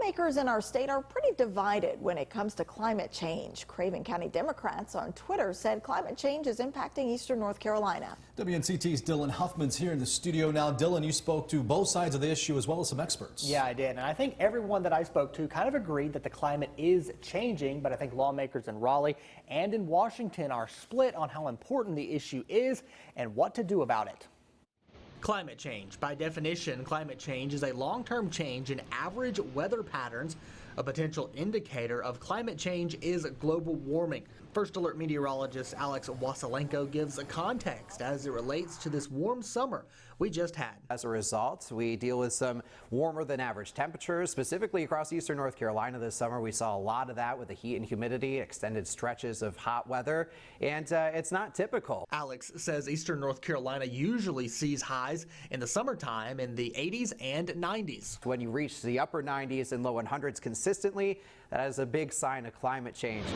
Lawmakers in our state are pretty divided when it comes to climate change. Craven County Democrats on Twitter said climate change is impacting eastern North Carolina. WNCT's Dylan Huffman's here in the studio now. Dylan, you spoke to both sides of the issue as well as some experts. Yeah, I did. And I think everyone that I spoke to kind of agreed that the climate is changing, but I think lawmakers in Raleigh and in Washington are split on how important the issue is and what to do about it. Climate change. By definition, climate change is a long-term change in average weather patterns. A potential indicator of climate change is global warming. First Alert meteorologist Alex Wasilenko gives a context as it relates to this warm summer we just had. As a result, we deal with some warmer than average temperatures, specifically across eastern North Carolina this summer. We saw a lot of that with the heat and humidity, extended stretches of hot weather, and it's not typical. Alex says eastern North Carolina usually sees highs in the summertime in the 80s and 90s. When you reach the upper 90s and low 100s consistently, that is a big sign of climate change.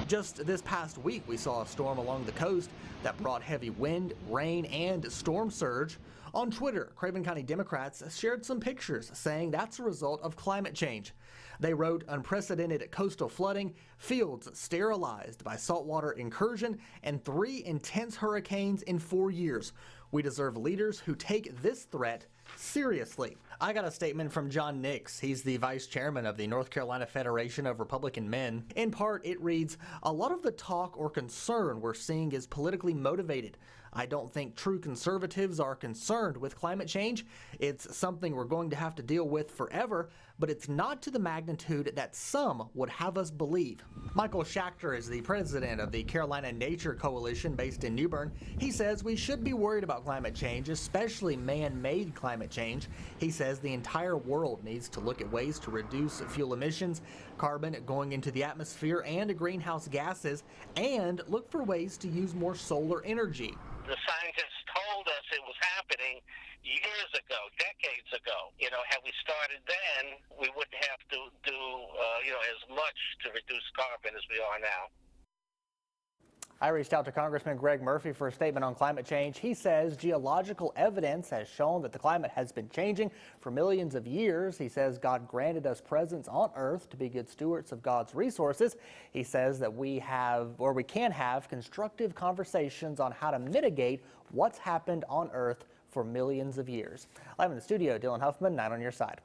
Just this past week, we saw a storm along the coast that brought heavy wind, rain, and storm surge. On Twitter, Craven County Democrats shared some pictures saying that's a result of climate change. They wrote unprecedented coastal flooding, fields sterilized by saltwater incursion, and 3 intense hurricanes in 4 years. We deserve leaders who take this threat seriously. I got a statement from John Nix. He's the vice chairman of the North Carolina Federation of Republican Men. In part, it reads, "A lot of the talk or concern we're seeing is politically motivated. I don't think true conservatives are concerned with climate change. It's something we're going to have to deal with forever, but it's not to the magnitude that some would have us believe." Michael Schachter is the president of the Carolina Nature Coalition based in New Bern. He says we should be worried about climate change, especially man-made climate change. He says the entire world needs to look at ways to reduce fuel emissions, carbon going into the atmosphere, and greenhouse gases, and look for ways to use more solar energy. The scientists told us it was happening years ago, decades ago. Had we started then, we wouldn't have to do, as much to reduce carbon as we are now. I reached out to Congressman Greg Murphy for a statement on climate change. He says geological evidence has shown that the climate has been changing for millions of years. He says God granted us presence on Earth to be good stewards of God's resources. He says that we can have constructive conversations on how to mitigate what's happened on Earth for millions of years. Live in the studio, Dylan Huffman, 9 on your side.